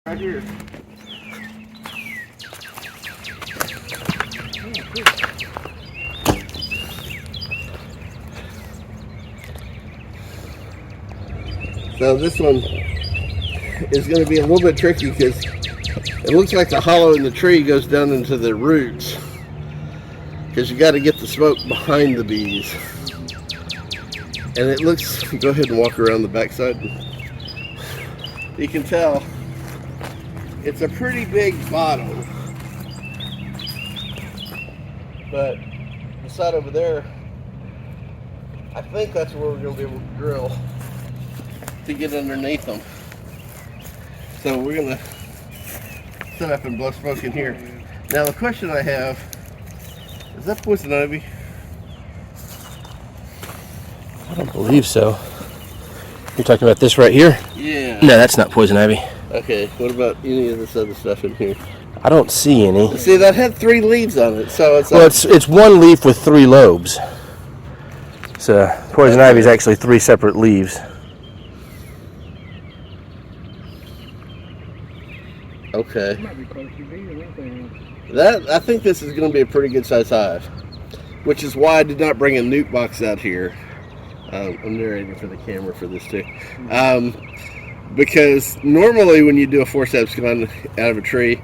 Right here. So this one is going to be a little bit tricky because it looks like the hollow in the tree goes down into the roots, because you got to get the smoke behind the bees. And it looks, go ahead and walk around the backside. You can tell it's a pretty big bottom, but the side over there, I think that's where we're going to be able to drill to get underneath them. So we're going to set up and blow smoke in here. Now the question I have, is that poison ivy? I don't believe so. You're talking about this right here? Yeah. No, that's not poison ivy. Okay, what about any of this other stuff in here? I don't see any. See, that had 3 leaves on it, so it's... Well, it's one leaf with 3 lobes. So poison ivy is actually 3 separate leaves. Okay. That, I think this is going to be a pretty good size hive, which is why I did not bring a nuke box out here. I'm narrating for the camera for this too. Because normally when you do a forced abscond out of a tree,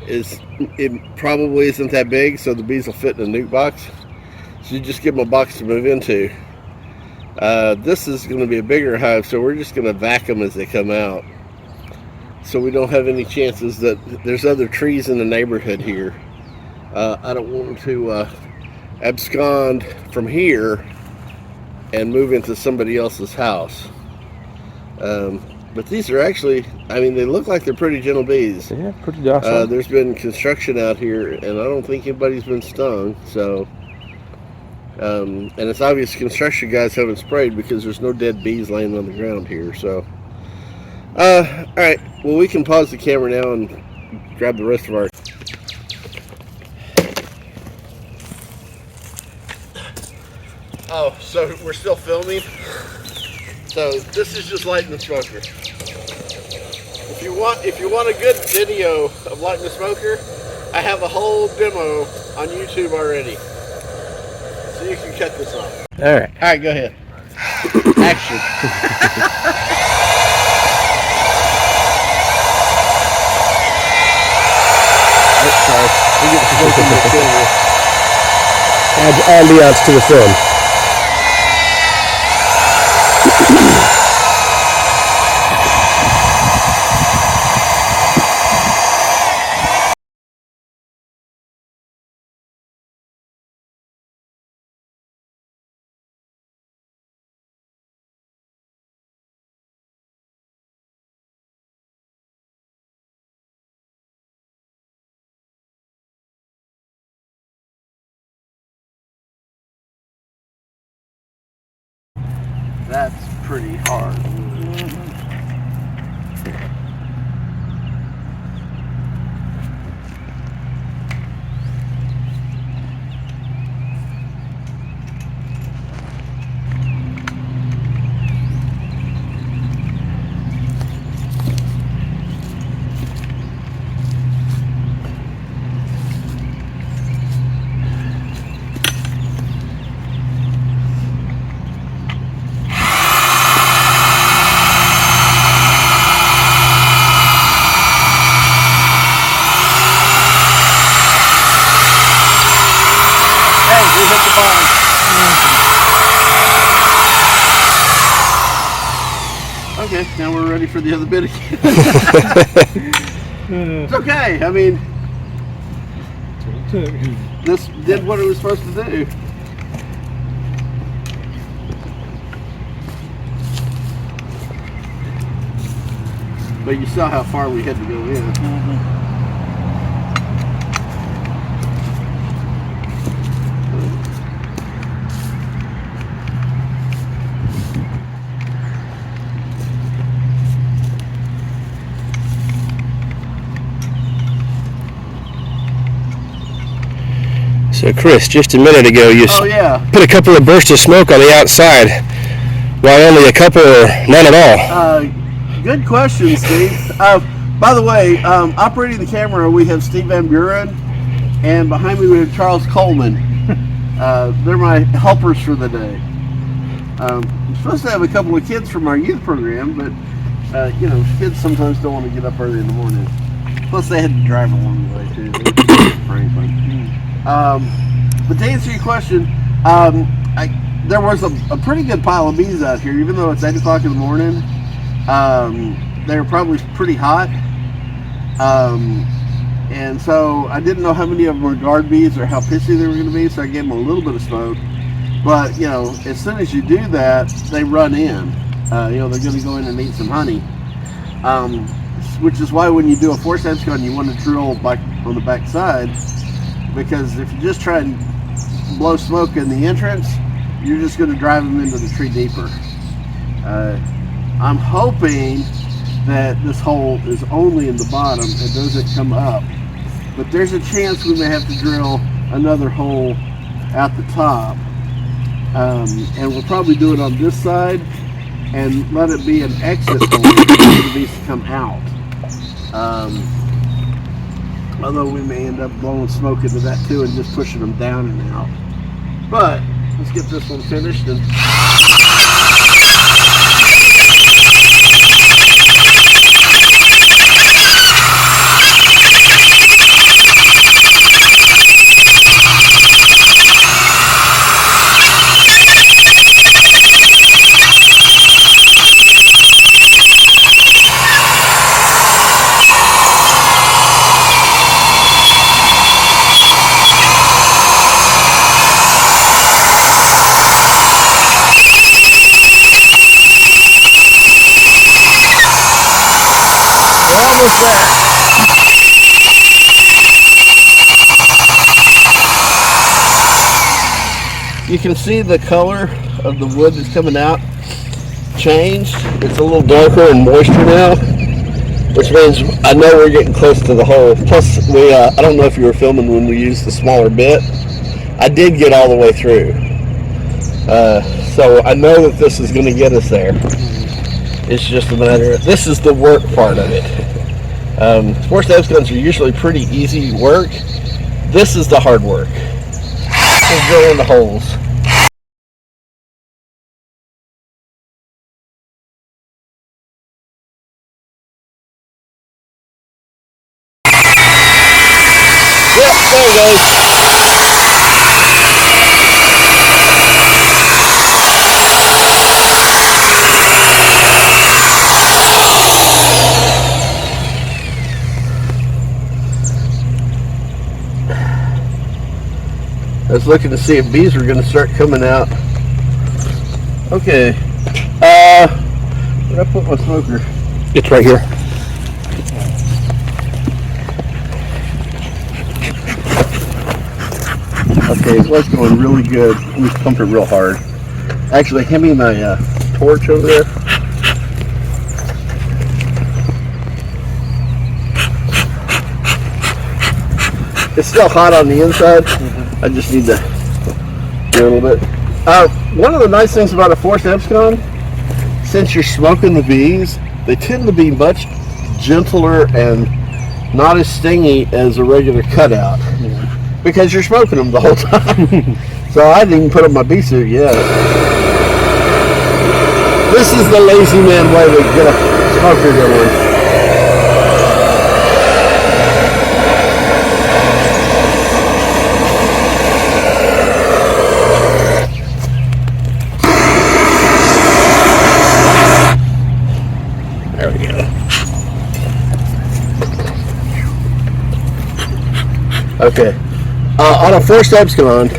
it probably isn't that big, so the bees will fit in a nuke box. So you just give them a box to move into. This is going to be a bigger hive, so we're just going to vac them as they come out. So we don't have any chances that there's other trees in the neighborhood here. I don't want them to abscond from here and move into somebody else's house. But these are actually, I mean, they look like they're pretty gentle bees. Yeah, pretty docile. There's been construction out here, and I don't think anybody's been stung. So, and it's obvious construction guys haven't sprayed because there's no dead bees laying on the ground here. So, all right. Well, we can pause the camera now and grab the rest of our. Oh, so we're still filming. So this is just lighting the smoker. If you want a good video of lighting the smoker, I have a whole demo on YouTube already. So you can cut this off. All right, go ahead. Action. sorry. Add ambiance to the film. That's pretty hard. Okay, now we're ready for the other bit again. It's okay. I mean, this did what it was supposed to do. But you saw how far we had to go in. So Chris, just a minute ago you put a couple of bursts of smoke on the outside, while only a couple or none at all. Good question, Steve. By the way, operating the camera, we have Steve Van Buren, and behind me we have Charles Coleman. They're my helpers for the day. I'm supposed to have a couple of kids from our youth program, but you know, kids sometimes don't want to get up early in the morning. Plus, they had to drive along the way too. But to answer your question, there was a pretty good pile of bees out here, even though it's 8 o'clock in the morning. They were probably pretty hot. And so I didn't know how many of them were guard bees or how pissy they were going to be, so I gave them a little bit of smoke. But, you know, as soon as you do that, they run in. You know, they're going to go in and eat some honey. Which is why when you do a forced abscond, you want to drill back on the back side, because if you just try and blow smoke in the entrance, you're just going to drive them into the tree deeper. I'm hoping that this hole is only in the bottom and doesn't come up, but there's a chance we may have to drill another hole at the top, and we'll probably do it on this side and let it be an exit hole for the bees to come out. Although we may end up blowing smoke into that too and just pushing them down and out. But let's get this one finished. And almost there. You can see the color of the wood that's coming out changed. It's a little darker and moister now, which means I know we're getting close to the hole. Plus, I don't know if you were filming when we used the smaller bit. I did get all the way through. So I know that this is going to get us there. It's just a matter of, this is the work part of it. Forced absconds are usually pretty easy work. This is the hard work. Just drilling the holes. Yep, there it goes. I was looking to see if bees were going to start coming out. Okay. Where'd I put my smoker? It's right here. Okay, it was going really good. Let me pump it real hard. Actually, hand me my torch over there. It's still hot on the inside. I just need to do a little bit. One of the nice things about a forced abscond, since you're smoking the bees, they tend to be much gentler and not as stingy as a regular cutout, because you're smoking them the whole time. So I didn't even put on my bee suit yet. This is the lazy man way to get a smoker going. Okay, on a forced abscond,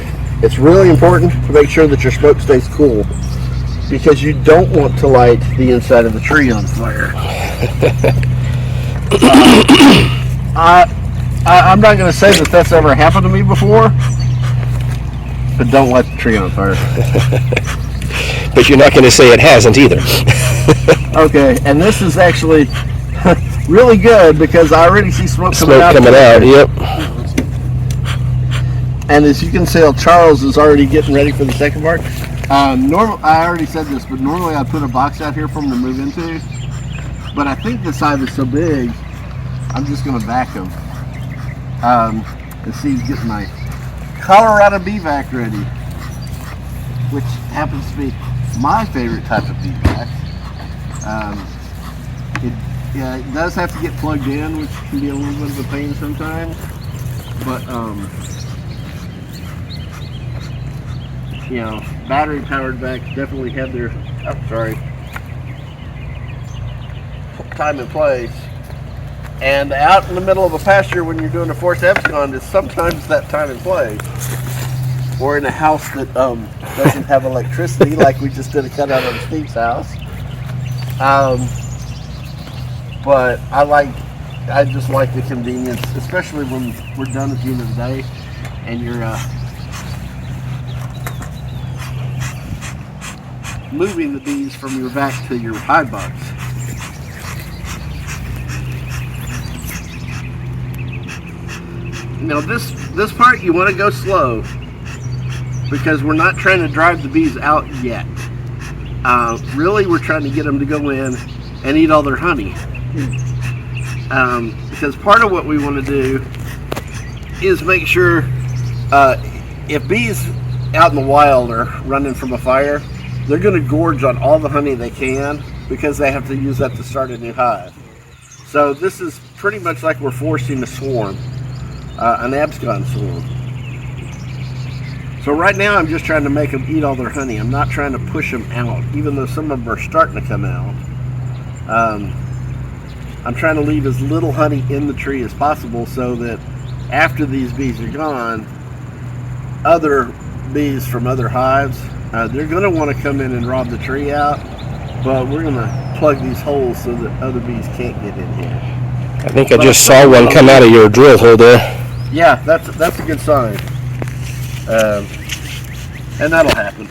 it's really important to make sure that your smoke stays cool, because you don't want to light the inside of the tree on fire. I'm not going to say that that's ever happened to me before, but don't light the tree on fire. But you're not going to say it hasn't either. Okay, and this is actually really good because I already see smoke coming out. Yep. And as you can tell, Charles is already getting ready for the second part. I already said this, but normally I put a box out here for him to move into. But I think this hive is so big I'm just going to back him. And Steve's getting my Colorado bee vac ready, which happens to be my favorite type of bee vac. It does have to get plugged in, which can be a little bit of a pain sometimes. But you know, battery-powered vacs definitely have their time and place. And out in the middle of a pasture when you're doing a forced abscond is sometimes that time and place. Or in a house that doesn't have electricity, like we just did a cutout on Steve's house. But I just like the convenience, especially when we're done at the end of the day and you're moving the bees from your vac to your hive box. Now this part you want to go slow because we're not trying to drive the bees out yet. Really, we're trying to get them to go in and eat all their honey. Because part of what we want to do is make sure if bees out in the wild are running from a fire, they're going to gorge on all the honey they can because they have to use that to start a new hive. So this is pretty much like we're forcing a swarm. An abscond swarm. So right now I'm just trying to make them eat all their honey. I'm not trying to push them out, even though some of them are starting to come out. I'm trying to leave as little honey in the tree as possible so that after these bees are gone, other bees from other hives, they're going to want to come in and rob the tree out, but we're going to plug these holes so that other bees can't get in here. I think I just saw one come out of your drill hole there. Yeah, that's a good sign. And that'll happen.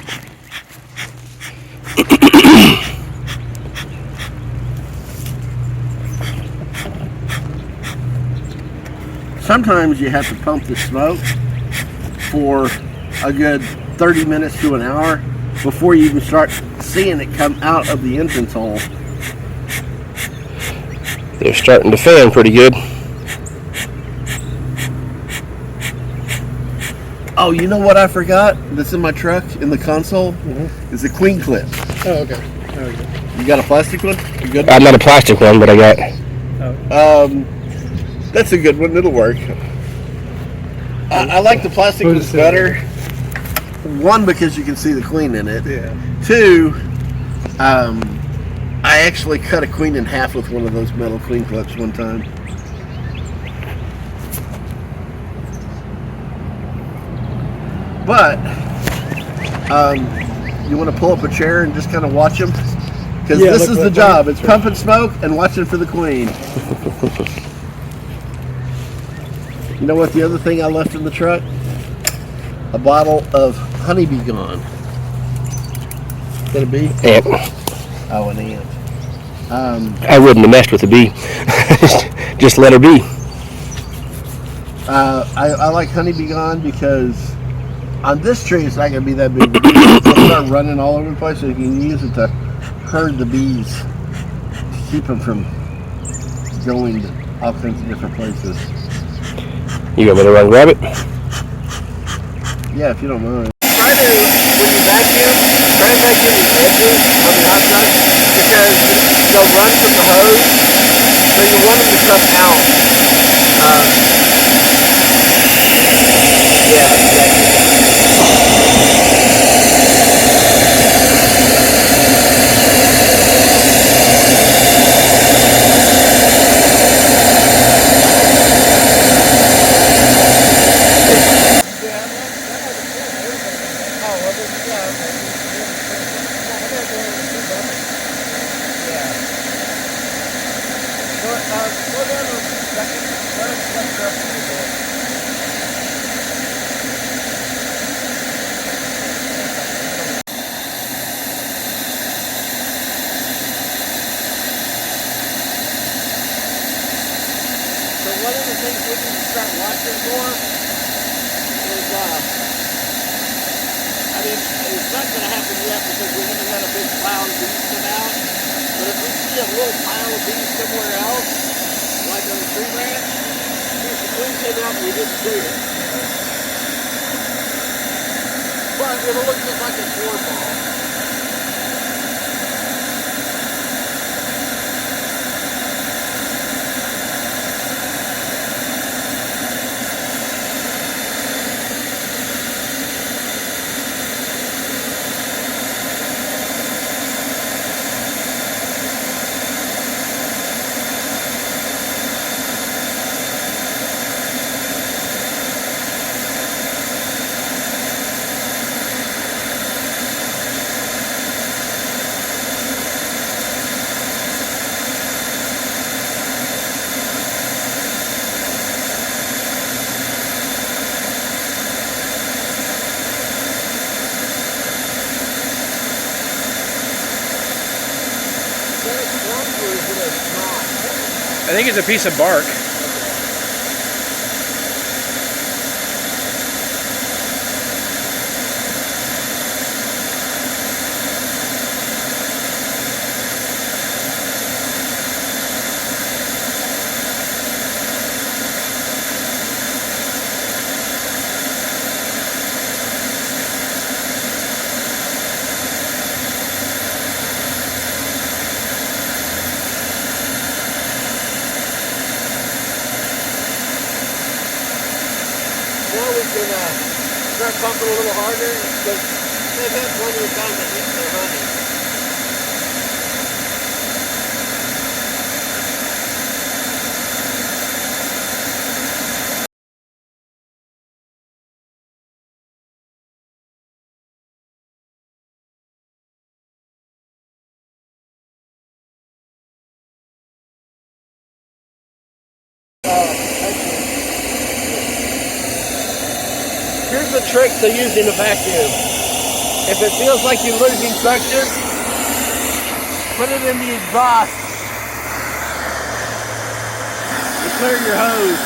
Sometimes you have to pump the smoke for a good 30 minutes to an hour before you even start seeing it come out of the entrance hole. They're starting to fan pretty good. Oh, you know what I forgot that's in my truck in the console? Is a queen clip. Oh, okay. There we go. You got a plastic one? You good? Not a plastic one, but I got. Oh. That's a good one. It'll work. I like the plastic ones better. One, because you can see the queen in it. Yeah. Two, I actually cut a queen in half with one of those metal queen clips one time. But you want to pull up a chair and just kind of watch them? Because this is the job. It's pumping smoke and watching for the queen. You know what the other thing I left in the truck? A bottle of honeybee gone. Is that a bee? Ant. Oh, an ant. I wouldn't have messed with a bee. Just let her be. I like honeybee gone because on this tree it's not going to be that big. It'll start running all over the place, so you can use it to herd the bees, to keep them from going to all kinds of different places. You want me to run grab it? Yeah, if you don't mind. Try to, when you vacuum, try to vacuum the edges on the outside because they'll run from the hose, so you want them to come out. Yeah, exactly. One of the things we need to start watching for is, I mean, it's not going to happen yet because we haven't got a big pile of bees come out, but if we see a little pile of bees somewhere else, like on the reran. The queen came out and we didn't see it. But it'll look just like a corn ball. I think it's a piece of bark. Now we can start pumping a little harder because they've had plenty of time to eat their honey. Here's the trick to using a vacuum. If it feels like you're losing suction, put it in the exhaust and clear your hose.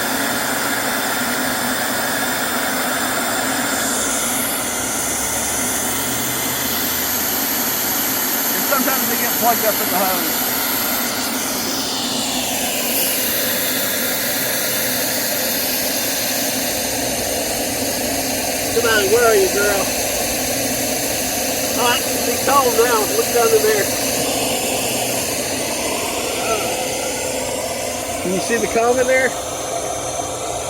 And sometimes they get plugged up in the hose. Come on, where are you, girl? Alright, be calm now. Look down in there. Can you see the comb in there?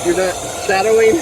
You're not shadowing?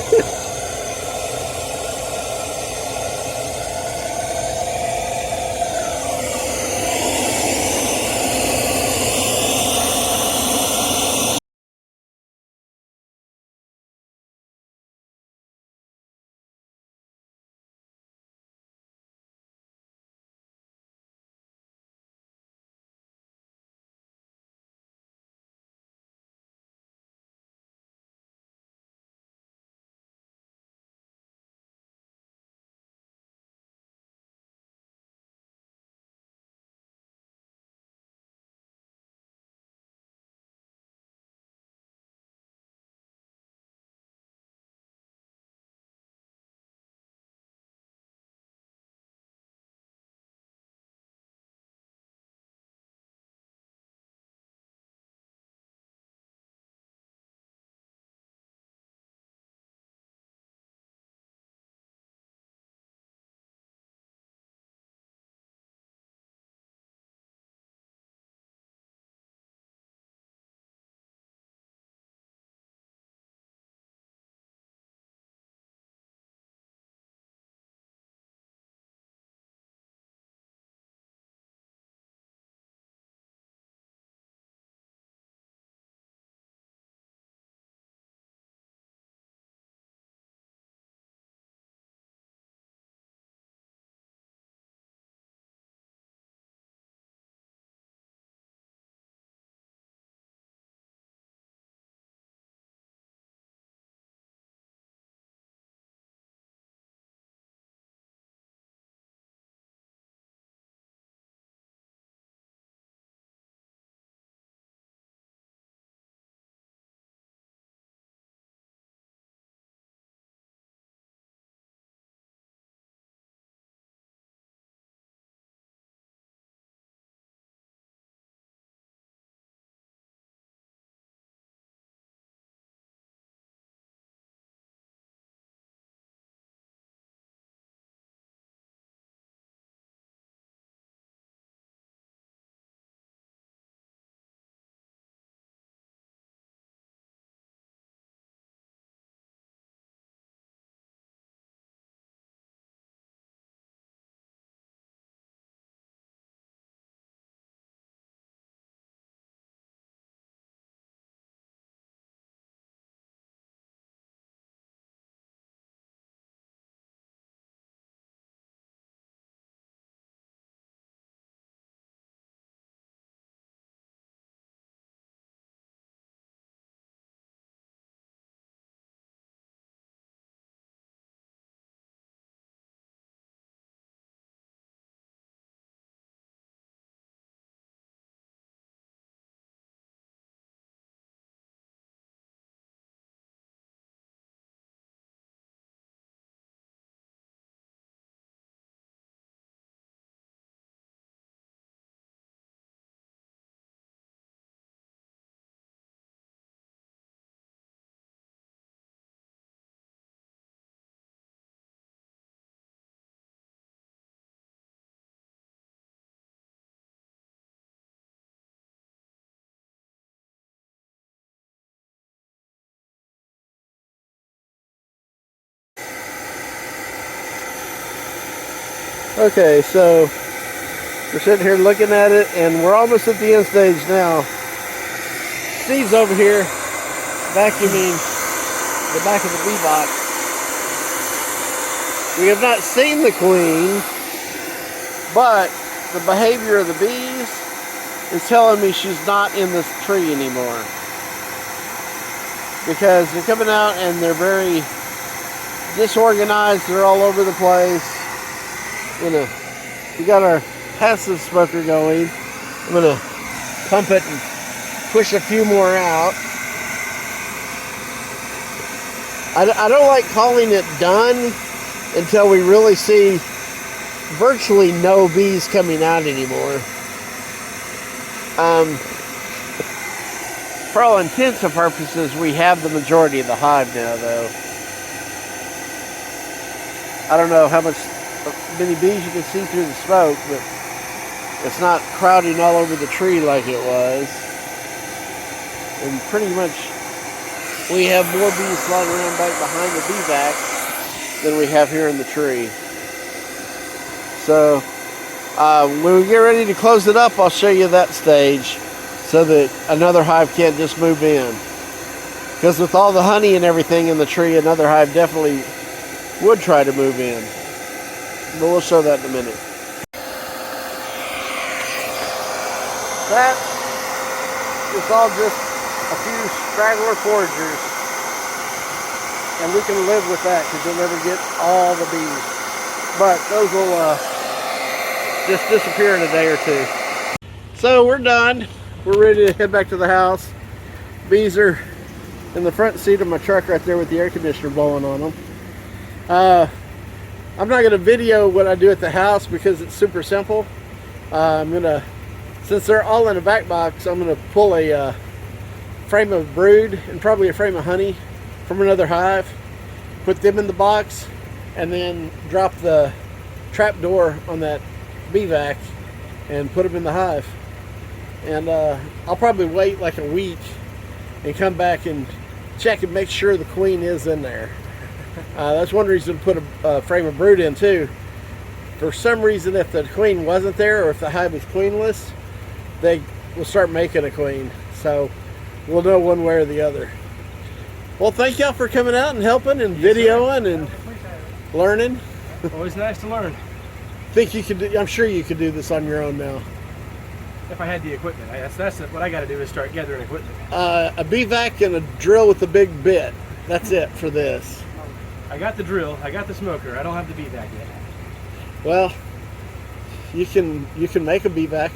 Okay, so we're sitting here looking at it, and we're almost at the end stage now. Steve's over here vacuuming the back of the bee box. We have not seen the queen, but the behavior of the bees is telling me she's not in this tree anymore. Because they're coming out and they're very disorganized. They're all over the place. We got our passive smoker going. I'm gonna pump it and push a few more out. I don't like calling it done until we really see virtually no bees coming out anymore. For all intents and purposes, we have the majority of the hive now, though. I don't know how many bees you can see through the smoke, but it's not crowding all over the tree like it was. And pretty much we have more bees flying around back behind the bee vac than we have here in the tree. So when we get ready to close it up, I'll show you that stage so that another hive can't just move in. Because with all the honey and everything in the tree, another hive definitely would try to move in. But we'll show that in a minute. That is all just a few straggler foragers, and we can live with that because you'll never get all the bees. But those will just disappear in a day or two. So we're done. We're ready to head back to the house. Bees are in the front seat of my truck right there with the air conditioner blowing on them. I'm not going to video what I do at the house because it's super simple. Since they're all in a back box, I'm going to pull a frame of brood and probably a frame of honey from another hive, put them in the box, and then drop the trap door on that bee vac and put them in the hive. And I'll probably wait like a week and come back and check and make sure the queen is in there. That's one reason to put a frame of brood in too. For some reason, if the queen wasn't there or if the hive is queenless, they will start making a queen. So we'll know one way or the other. Well, thank y'all for coming out and helping and videoing and learning. Always nice to learn. Think you could do, I'm sure you could do this on your own now. If I had the equipment, that's what I got to do is start gathering equipment. A bee vac and a drill with a big bit. That's it for this. I got the drill, I got the smoker, I don't have the bee vac yet. Well, you can make a bee vac.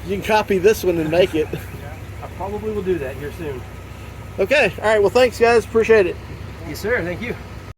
You can copy this one and make it. I probably will do that here soon. Okay, all right, well thanks guys, appreciate it. Yes sir, thank you.